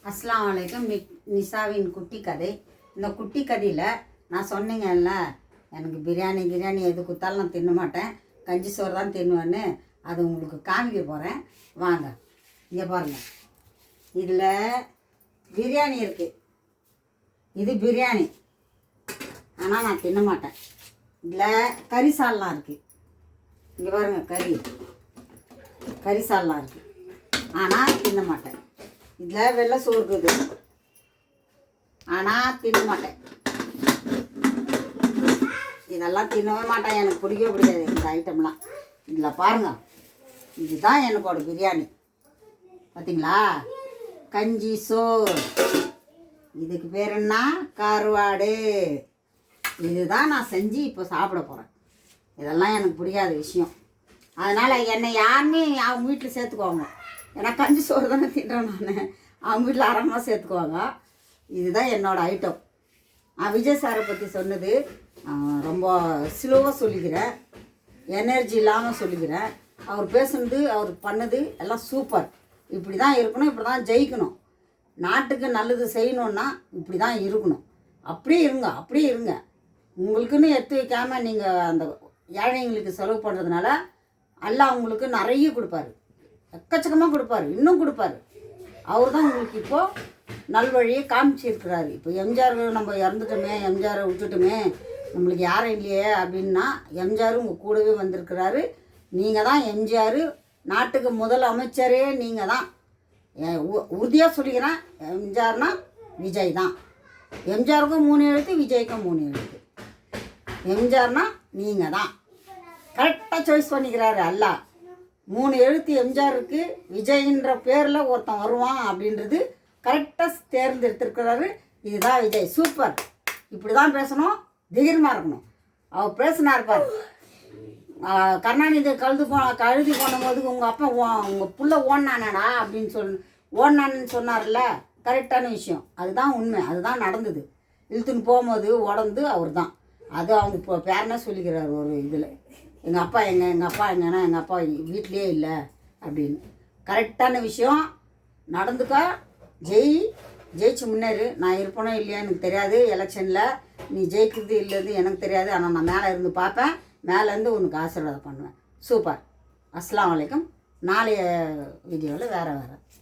அஸ்ஸலாமு அலைக்கும். நிசாவின் குட்டி கதை. இந்த குட்டி கதையில் நான் சொன்னீங்கல்ல, எனக்கு பிரியாணி எது கொடுத்தாலும் நான் தின்ன மாட்டேன், கஞ்சி சோறு தான் தின்னுவேன்னு. அது உங்களுக்கு காமிக்க போகிறேன், வாங்க. இங்கே பாருங்கள், இதில் பிரியாணி இருக்குது. இது பிரியாணி, ஆனால் நான் தின்ன மாட்டேன். இதில் கறி சால்லாம் இருக்குது. இங்கே பாருங்கள், கறி சால்லாம் இருக்குது, ஆனால் தின்ன மாட்டேன். இதில் வெள்ளை சோறு இருக்குது, ஆனால் தின்ன மாட்டேன். இதெல்லாம் தின்னவே மாட்டேன், எனக்கு பிடிக்கவே பிடிக்காது இந்த ஐட்டம்லாம். இதில் பாருங்கள், இதுதான் எனக்கோட பிரியாணி. பார்த்தீங்களா, கஞ்சி சோறு. இதுக்கு பேர் என்ன? கருவாடு. இதுதான் நான் செஞ்சு இப்போ சாப்பிட போகிறேன். இதெல்லாம் எனக்கு பிடிக்காத விஷயம். அதனால் என்னை யாருமே அவங்க வீட்டில் சேர்த்துக்குவாங்க. ஏன்னா கஞ்சி சோறு தானே தின்றேன் நான். அவங்க வீட்டில் அறமாக சேர்த்துக்குவாங்க. இதுதான் என்னோடய ஐட்டம். நான் விஜய் சாரை பற்றி சொன்னது ரொம்ப ஸ்லோவாக சொல்லிக்கிறேன், எனர்ஜி இல்லாமல் சொல்லிக்கிறேன். அவர் பேசுனது, அவர் பண்ணது எல்லாம் சூப்பர். இப்படி தான் இருக்கணும், இப்படி தான் ஜெயிக்கணும். நாட்டுக்கு நல்லது செய்யணுன்னா இப்படி தான் இருக்கணும். அப்படியே இருங்க. உங்களுக்குன்னு எடுத்து வைக்காமல் நீங்கள் அந்த ஏழைங்களுக்கு செலவு பண்ணுறதுனால அல்லாஹ் உங்களுக்கு நிறைய கொடுப்பாரு, எக்கச்சக்கமாக கொடுப்பாரு, இன்னும் கொடுப்பாரு. அவர் தான் உங்களுக்கு இப்போது நல்வழியை காமிச்சிருக்கிறாரு. இப்போ எம்ஜிஆர் நம்ம இறந்துட்டோமே, எம்ஜிஆரை விட்டுட்டோமே, நம்மளுக்கு யாரும் இல்லையே அப்படின்னா எம்ஜிஆர் உங்கள் கூடவே வந்திருக்கிறாரு. நீங்கள் தான் எம்ஜிஆர், நாட்டுக்கு முதல் அமைச்சரே நீங்கள் தான். உறுதியாக சொல்லிக்கிறேன், எம்ஜிஆர்னா விஜய் தான். எம்ஜிஆருக்கும் 3 எழுத்து, விஜய்க்கும் 3 எழுத்து. எம்ஜிஆர்னா நீங்கள் தான். கரெக்டாக சாய்ஸ் பண்ணிக்கிறாரு அல்லாஹ். 3 எழுத்து எம்ஜிஆருக்கு, விஜய்ன்ற பேரில் ஒருத்தன் வருவான் அப்படின்றது கரெக்டாக தேர்ந்தெடுத்திருக்கிறாரு. இதுதான் விஜய், சூப்பர். இப்படி தான் பேசணும், திகிரமாக இருக்கணும். அவர் பேசினா இருப்பார். கருணாநிதி கழுதி போனபோது உங்கள் அப்பா உங்கள் புள்ள ஓடினானடா அப்படின்னு ஓடினான்னு சொன்னார்ல, கரெக்டான விஷயம். அதுதான் உண்மை, அதுதான் நடந்தது. இழுத்துன்னு போகும்போது உடந்து அவர் தான். அது அவங்க இப்போ பேரனே சொல்லிக்கிறார் ஒரு இதில், எங்கள் அப்பா எங்கள் அப்பா எங்கன்னா எங்கள் அப்பா வீட்லேயே இல்லை அப்படின்னு. கரெக்டான விஷயம். நடந்துக்கா, ஜெயிச்சு முன்னேறு. நான் இருப்பேனோ இல்லையா எனக்கு தெரியாது, எலெக்ஷனில் நீ ஜெயிக்கிறது இல்லைன்னு எனக்கு தெரியாது. ஆனால் நான் மேலே இருந்து பார்ப்பேன், மேலேருந்து உனக்கு ஆசீர்வாதம் பண்ணுவேன். சூப்பர். அஸ்ஸலாமு அலைக்கும். நாளைய வீடியோவில் வேறு